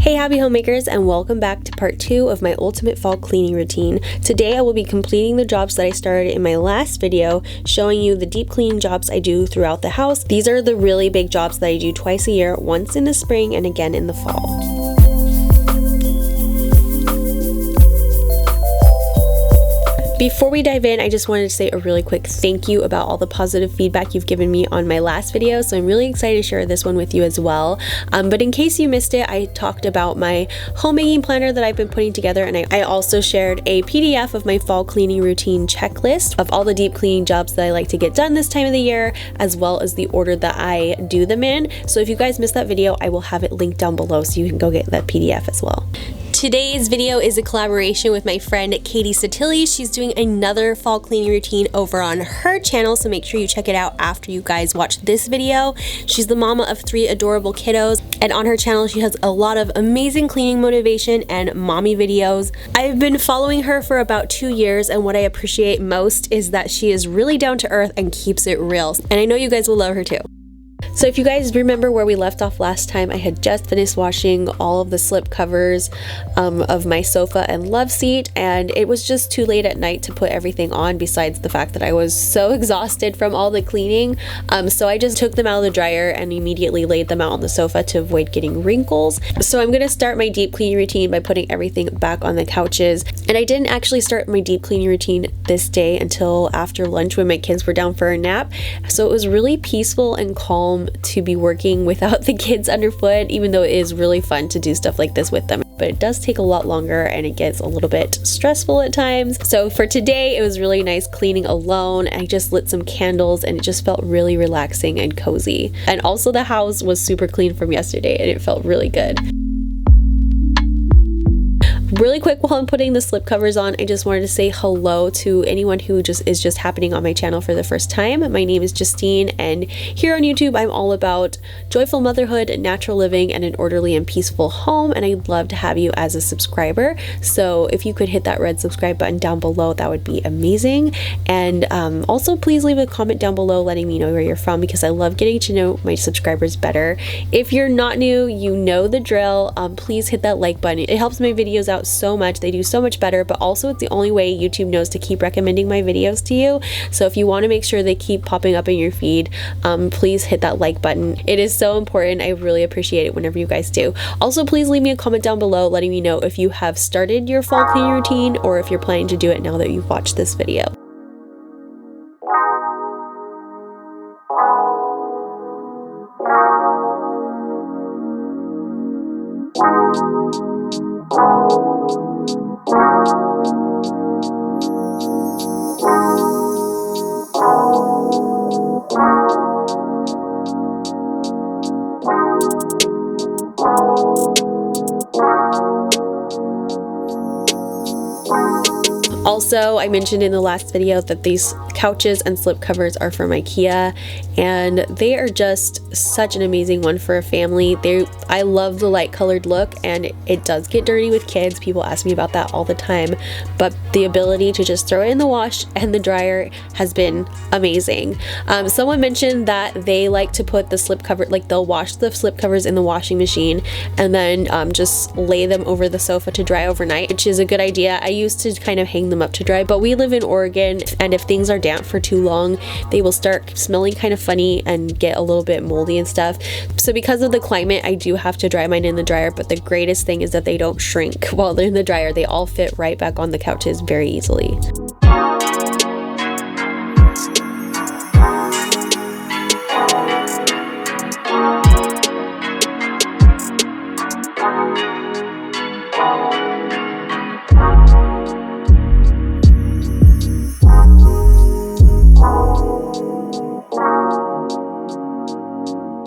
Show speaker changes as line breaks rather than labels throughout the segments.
Hey happy homemakers, and welcome back to part 2 of my ultimate fall cleaning routine. Today I will be completing the jobs that I started in my last video, showing you the deep cleaning jobs I do throughout the house. These are the really big jobs that I do twice a year, once in the spring and again in the fall. Before we dive in, I just wanted to say a really quick thank you about all the positive feedback you've given me on my last video, so I'm really excited to share this one with you as well. But in case you missed it, I talked about my homemaking planner that I've been putting together, and I also shared a PDF of my fall cleaning routine checklist of all the deep cleaning jobs that I like to get done this time of the year, as well as the order that I do them in. So if you guys missed that video, I will have it linked down below so you can go get that PDF as well. Today's video is a collaboration with my friend Katie Satilli. She's doing another fall cleaning routine over on her channel, so make sure you check it out after you guys watch this video. She's the mama of 3 adorable kiddos, and on her channel she has a lot of amazing cleaning motivation and mommy videos. I've been following her for about 2 years, and what I appreciate most is that she is really down to earth and keeps it real, and I know you guys will love her too. So if you guys remember where we left off last time, I had just finished washing all of the slip covers of my sofa and love seat, and it was just too late at night to put everything on, besides the fact that I was so exhausted from all the cleaning. So I just took them out of the dryer and immediately laid them out on the sofa to avoid getting wrinkles. So I'm gonna start my deep cleaning routine by putting everything back on the couches. And I didn't actually start my deep cleaning routine this day until after lunch when my kids were down for a nap. So it was really peaceful and calm to be working without the kids underfoot, even though it is really fun to do stuff like this with them. But it does take a lot longer and it gets a little bit stressful at times. So for today, it was really nice cleaning alone. I just lit some candles and it just felt really relaxing and cozy. And also the house was super clean from yesterday and it felt really good. Really quick, while I'm putting the slip covers on, I just wanted to say hello to anyone who is just happening on my channel for the first time. My name is Justine, and here on YouTube I'm all about joyful motherhood, natural living, and an orderly and peaceful home, and I'd love to have you as a subscriber. So if you could hit that red subscribe button down below, that would be amazing. And also please leave a comment down below letting me know where you're from, because I love getting to know my subscribers better. If you're not new, you know the drill. Please hit that like button. It helps my videos out so much. They do so much better, but also it's the only way YouTube knows to keep recommending my videos to you. So if you want to make sure they keep popping up in your feed, please hit that like button. It is so important. I really appreciate it whenever you guys do. Also, please leave me a comment down below letting me know if you have started your fall cleaning routine or if you're planning to do it now that you've watched this video. Also, I mentioned in the last video that these couches and slip covers are from IKEA, and they are just such an amazing one for a family. I love the light colored look, and it does get dirty with kids. People ask me about that all the time, but the ability to just throw it in the wash and the dryer has been amazing. Someone mentioned that they like to put the slip cover, like they'll wash the slip covers in the washing machine and then just lay them over the sofa to dry overnight, which is a good idea. I used to kind of hang them up to dry, but we live in Oregon, and if things are damp for too long, they will start smelling kind of funny and get a little bit moldy and stuff. So because of the climate, I do have to dry mine in the dryer, but the greatest thing is that they don't shrink while they're in the dryer. They all fit right back on the couches very easily.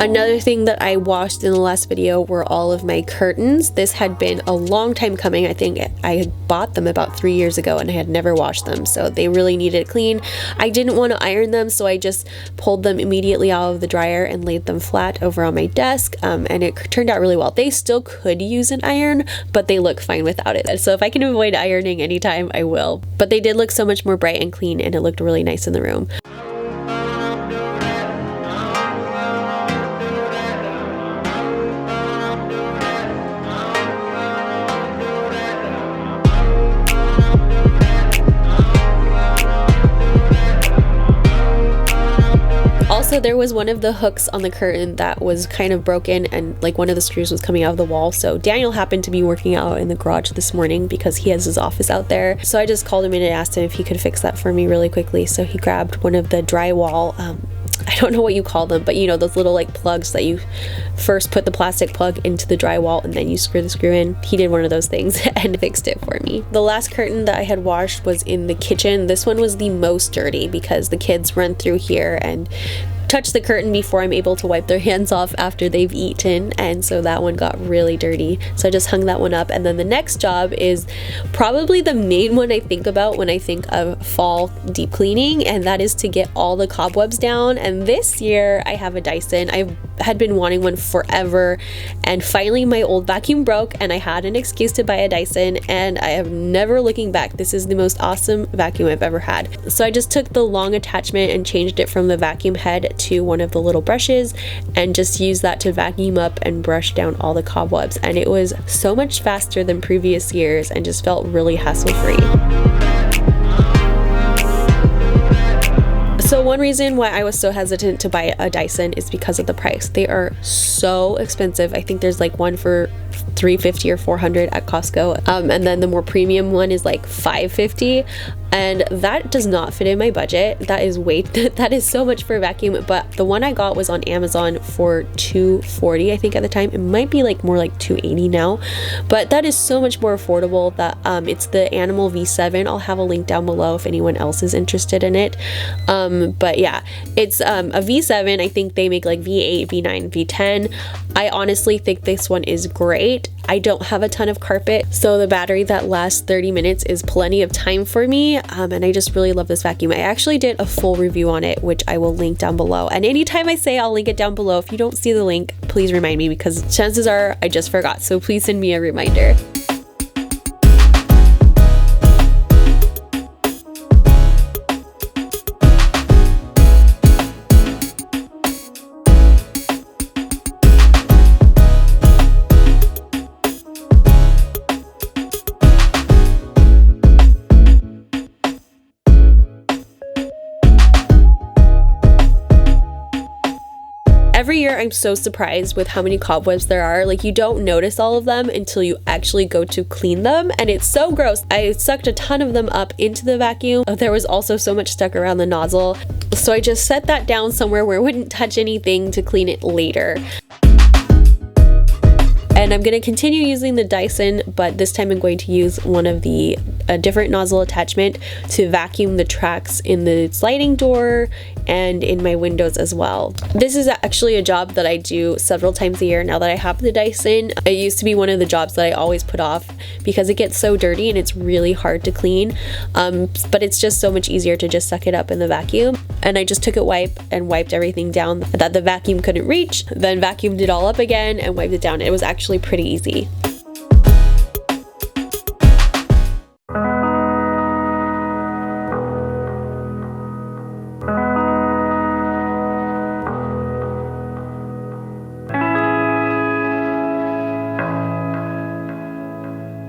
Another thing that I washed in the last video were all of my curtains. This had been a long time coming. I think I had bought them about 3 years ago and I had never washed them, so they really needed clean. I didn't want to iron them, so I just pulled them immediately out of the dryer and laid them flat over on my desk, and it turned out really well. They still could use an iron, but they look fine without it. So if I can avoid ironing anytime, I will. But they did look so much more bright and clean, and it looked really nice in the room. So there was one of the hooks on the curtain that was kind of broken, and like one of the screws was coming out of the wall. So Daniel happened to be working out in the garage this morning because he has his office out there. So I just called him in and asked him if he could fix that for me really quickly. So he grabbed one of the drywall, I don't know what you call them, but you know, those little like plugs that you first put the plastic plug into the drywall and then you screw the screw in. He did one of those things and fixed it for me. The last curtain that I had washed was in the kitchen. This one was the most dirty because the kids run through here and touch the curtain before I'm able to wipe their hands off after they've eaten, and so that one got really dirty. So I just hung that one up. And then the next job is probably the main one I think about when I think of fall deep cleaning, and that is to get all the cobwebs down. And this year I have a Dyson. I had been wanting one forever, and finally my old vacuum broke and I had an excuse to buy a Dyson, and I have never looking back. This is the most awesome vacuum I've ever had. So I just took the long attachment and changed it from the vacuum head to one of the little brushes and just used that to vacuum up and brush down all the cobwebs, and it was so much faster than previous years and just felt really hassle-free. So one reason why I was so hesitant to buy a Dyson is because of the price. They are so expensive. I think there's like one for $350 or $400 at Costco, and then the more premium one is like $550, and that does not fit in my budget. That is so much for a vacuum. But the one I got was on Amazon for $240, I think at the time. It might be like more like $280 now, but that is so much more affordable. That it's the Animal V7. I'll have a link down below if anyone else is interested in it. But yeah, it's a V7. I think they make like V8, V9, V10. I honestly think this one is great. I don't have a ton of carpet, so the battery that lasts 30 minutes is plenty of time for me, and I just really love this vacuum. I actually did a full review on it, which I will link down below, and anytime I say I'll link it down below, if you don't see the link, please remind me, because chances are I just forgot, so please send me a reminder. Every year I'm so surprised with how many cobwebs there are. Like, you don't notice all of them until you actually go to clean them, and it's so gross. I sucked a ton of them up into the vacuum. There was also so much stuck around the nozzle, so I just set that down somewhere where it wouldn't touch anything to clean it later. And I'm going to continue using the Dyson, but this time I'm going to use one of the different nozzle attachment to vacuum the tracks in the sliding door and in my windows as well. This is actually a job that I do several times a year now that I have the Dyson. It used to be one of the jobs that I always put off because it gets so dirty and it's really hard to clean, but it's just so much easier to just suck it up in the vacuum. And I just took a wipe and wiped everything down that the vacuum couldn't reach, then vacuumed it all up again and wiped it down. It was actually pretty easy.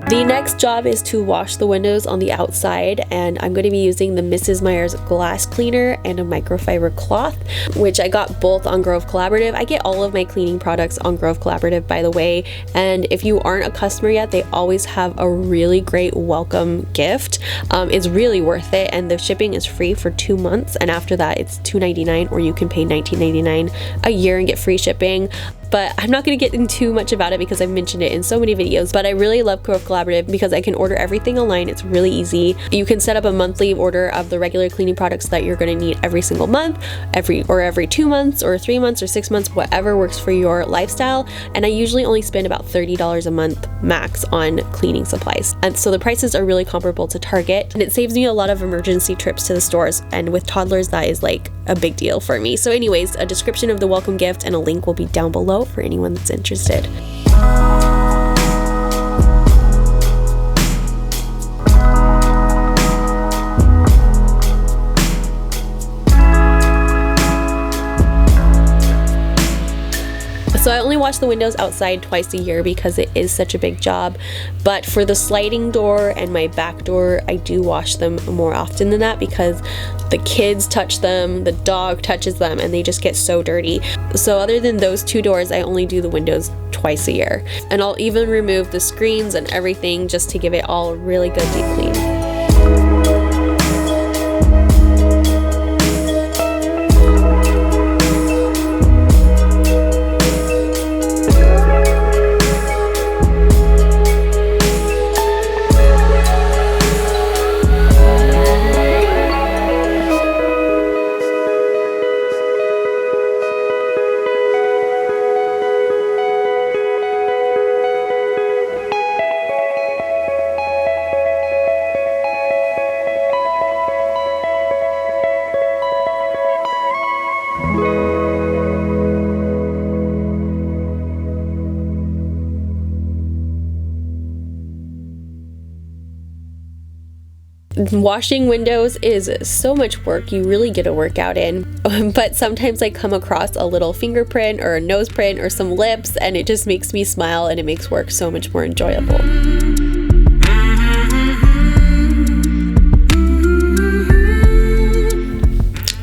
The next job is to wash the windows on the outside, and I'm going to be using the Mrs. Meyer's glass cleaner and a microfiber cloth, which I got both on Grove Collaborative. I get all of my cleaning products on Grove Collaborative, by the way, and if you aren't a customer yet, they always have a really great welcome gift. It's really worth it, and the shipping is free for 2 months, and after that it's $2.99, or you can pay $19.99 a year and get free shipping. But I'm not going to get into too much about it because I've mentioned it in so many videos. But I really love Grove Collaborative because I can order everything online. It's really easy. You can set up a monthly order of the regular cleaning products that you're going to need every single month, every 2 months or 3 months or 6 months, whatever works for your lifestyle. And I usually only spend about $30 a month max on cleaning supplies. And so the prices are really comparable to Target, and it saves me a lot of emergency trips to the stores. And with toddlers, that is like a big deal for me. So anyways, a description of the welcome gift and a link will be down below for anyone that's interested. So I only wash the windows outside twice a year because it is such a big job. But for the sliding door and my back door, I do wash them more often than that because the kids touch them, the dog touches them, and they just get so dirty. So other than those 2 doors, I only do the windows twice a year. And I'll even remove the screens and everything just to give it all a really good deep clean. Washing windows is so much work. You really get a workout in. But sometimes I come across a little fingerprint or a nose print or some lips, and it just makes me smile and it makes work so much more enjoyable.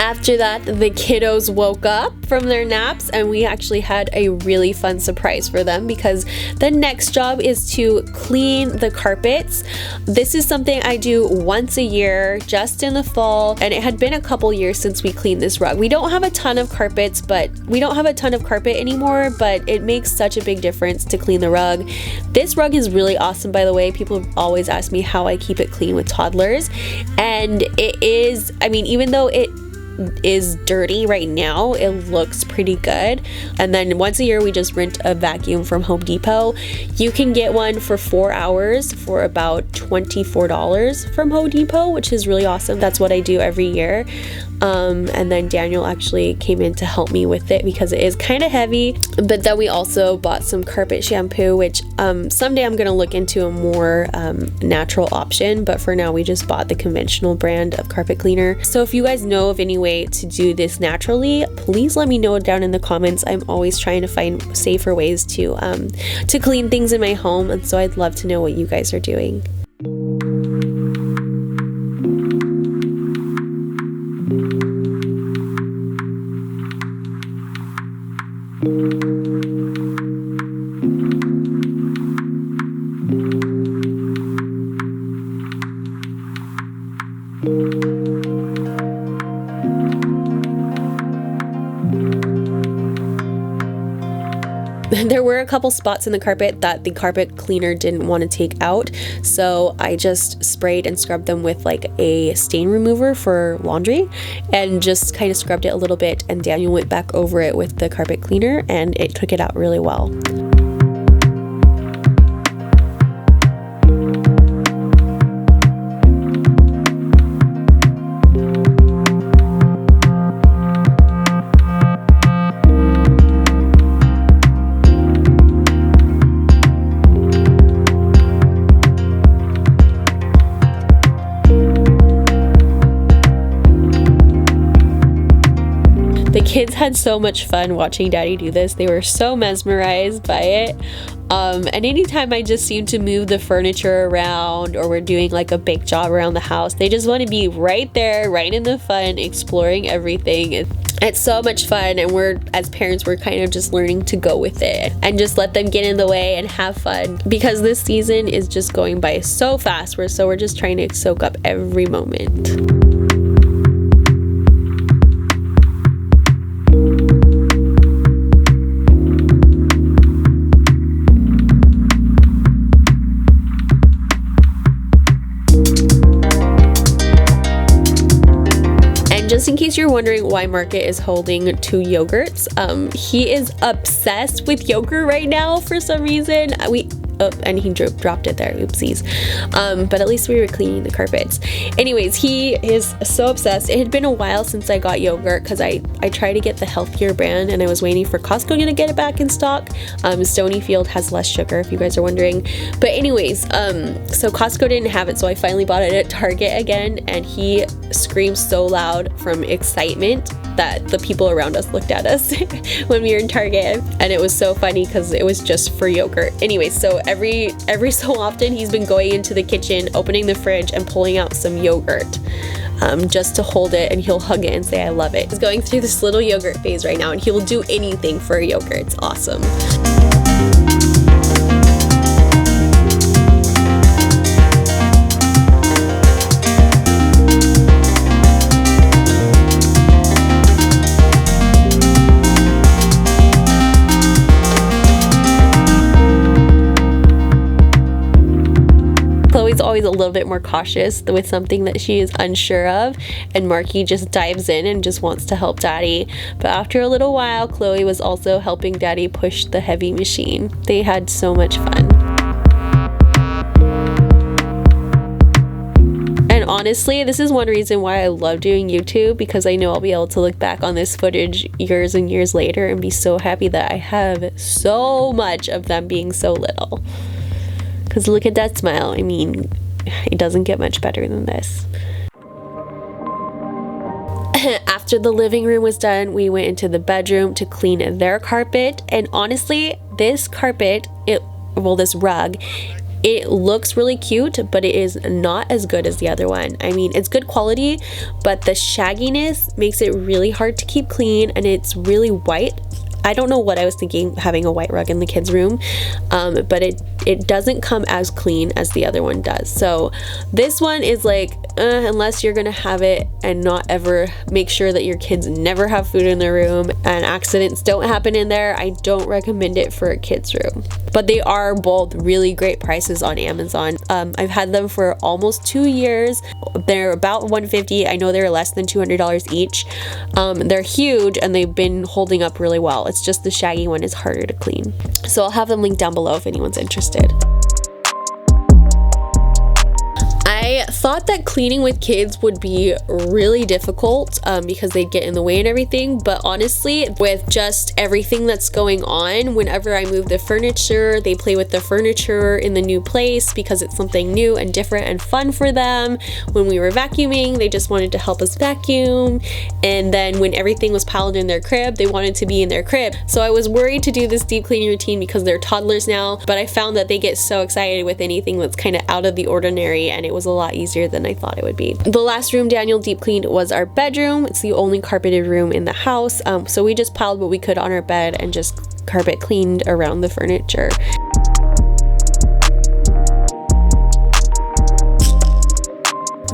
After that, the kiddos woke up from their naps and we actually had a really fun surprise for them because the next job is to clean the carpets. This is something I do once a year, just in the fall, and it had been a couple years since we cleaned this rug. We don't have a ton of carpet anymore, but it makes such a big difference to clean the rug. This rug is really awesome, by the way. People always ask me how I keep it clean with toddlers, and it is, I mean, even though it is dirty right now, it looks pretty good. And then once a year we just rent a vacuum from Home Depot. You can get one for 4 hours for about $24 from Home Depot, which is really awesome. That's what I do every year. And then Daniel actually came in to help me with it because it is kind of heavy. But then we also bought some carpet shampoo, which someday I'm gonna look into a more natural option, but for now we just bought the conventional brand of carpet cleaner. So if you guys know of any way to do this naturally, please let me know down in the comments. I'm always trying to find safer ways to clean things in my home, and so I'd love to know what you guys are doing. There were a couple spots in the carpet that the carpet cleaner didn't want to take out, so I just sprayed and scrubbed them with like a stain remover for laundry and just kind of scrubbed it a little bit, and Daniel went back over it with the carpet cleaner and it took it out really well. The kids had so much fun watching Daddy do this. They were so mesmerized by it. And anytime I just seem to move the furniture around or we're doing like a big job around the house, they just want to be right there, right in the fun, exploring everything. It's so much fun, and we're, as parents, we're kind of just learning to go with it and just let them get in the way and have fun, because this season is just going by so fast. We're just trying to soak up every moment. Just in case you're wondering why Market is holding 2 yogurts, he is obsessed with yogurt right now for some reason. And he dropped it there, oopsies. But at least we were cleaning the carpets. Anyways, he is so obsessed. It had been a while since I got yogurt because I tried to get the healthier brand and I was waiting for Costco to get it back in stock. Stonyfield has less sugar, if you guys are wondering. But anyways, so Costco didn't have it, so I finally bought it at Target again, and he screams so loud from excitement that the people around us looked at us when we were in Target, and it was so funny because it was just for yogurt. Anyway, so every so often he's been going into the kitchen, opening the fridge and pulling out some yogurt. Just to hold it, and he'll hug it and say I love it. He's going through this little yogurt phase right now, and he will do anything for a yogurt. It's awesome. Chloe's always a little bit more cautious with something that she is unsure of, and Marky just dives in and just wants to help Daddy. But after a little while, Chloe was also helping Daddy push the heavy machine. They had so much fun. And honestly, this is one reason why I love doing YouTube, because I know I'll be able to look back on this footage years and years later and be so happy that I have so much of them being so little. Because look at that smile. I mean, it doesn't get much better than this. After the living room was done, we went into the bedroom to clean their carpet. And honestly, this carpet, this rug, it looks really cute, but it is not as good as the other one. I mean, it's good quality, but the shagginess makes it really hard to keep clean, and it's really white. I don't know what I was thinking having a white rug in the kids' room, but it doesn't come as clean as the other one does. So this one is like, unless you're gonna have it and not ever make sure that your kids never have food in their room and accidents don't happen in there, I don't recommend it for a kid's room. But they are both really great prices on Amazon. I've had them for almost 2 years. They're about $150. I know they're less than $200 each. They're huge and they've been holding up really well. It's just the shaggy one is harder to clean. So I'll have them linked down below if anyone's interested. I thought that cleaning with kids would be really difficult because they'd get in the way and everything, but honestly, with just everything that's going on, whenever I move the furniture, they play with the furniture in the new place because it's something new and different and fun for them. When we were vacuuming, they just wanted to help us vacuum, and then when everything was piled in their crib, they wanted to be in their crib. So I was worried to do this deep cleaning routine because they're toddlers now, but I found that they get so excited with anything that's kind of out of the ordinary, and it was a lot easier than I thought it would be. The last room Daniel deep cleaned was our bedroom. It's the only carpeted room in the house, so we just piled what we could on our bed and just carpet cleaned around the furniture.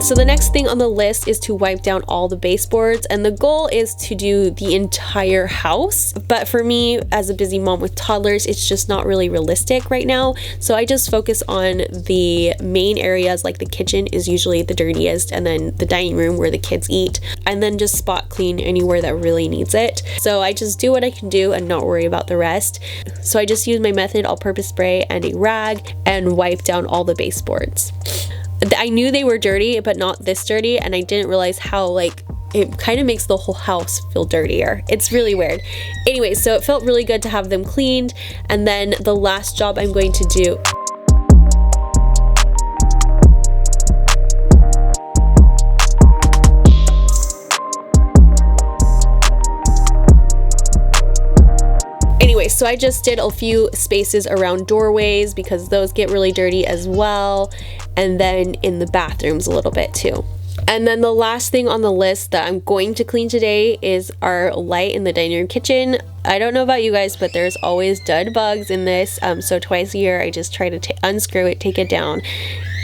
So the next thing on the list is to wipe down all the baseboards, and the goal is to do the entire house. But for me, as a busy mom with toddlers, it's just not really realistic right now. So I just focus on the main areas, like the kitchen is usually the dirtiest, and then the dining room where the kids eat, and then just spot clean anywhere that really needs it. So I just do what I can do and not worry about the rest. So I just use my Method all-purpose spray and a rag and wipe down all the baseboards. I knew they were dirty, but not this dirty, and I didn't realize how it kind of makes the whole house feel dirtier. It's really weird. Anyway, so it felt really good to have them cleaned, and then the last job I'm going to do so I just did a few spaces around doorways because those get really dirty as well, and then in the bathrooms a little bit too. And then the last thing on the list that I'm going to clean today is our light in the dining room kitchen. I don't know about you guys, but there's always dead bugs in this, so twice a year I just try to unscrew it, take it down,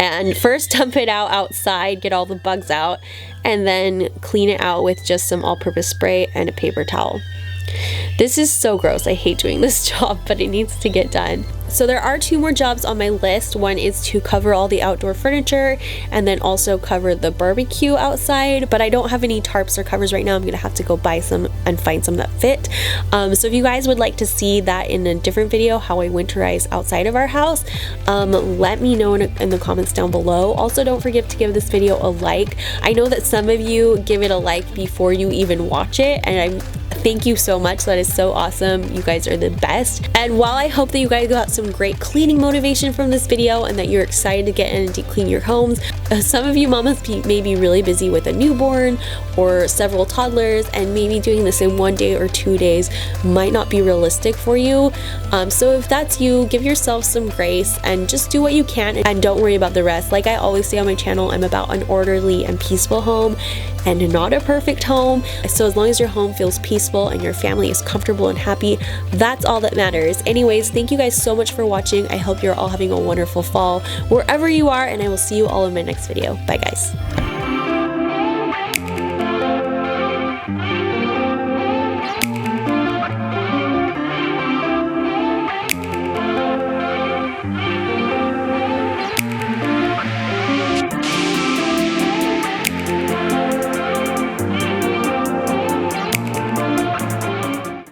and first dump it outside, get all the bugs out, and then clean it out with just some all-purpose spray and a paper towel. This is so gross. I hate doing this job, but it needs to get done. So there are 2 more jobs on my list. One is to cover all the outdoor furniture and then also cover the barbecue outside, but I don't have any tarps or covers right now. I'm gonna have to go buy some and find some that fit. So if you guys would like to see that in a different video, how I winterize outside of our house, let me know in the comments down below. Also, don't forget to give this video a like. I know that some of you give it a like before you even watch it, and I'm thank you so much. That is so awesome. You guys are the best. And while I hope that you guys got some great cleaning motivation from this video and that you're excited to get in and deep clean your homes, some of you mamas may be really busy with a newborn or several toddlers, and maybe doing this in 1 day or 2 days might not be realistic for you. So if that's you, give yourself some grace and just do what you can and don't worry about the rest. Like I always say on my channel, I'm about an orderly and peaceful home and not a perfect home. So as long as your home feels peaceful and your family is comfortable and happy, that's all that matters. Anyways, thank you guys so much for watching. I hope you're all having a wonderful fall wherever you are, and I will see you all in my next video. Bye guys.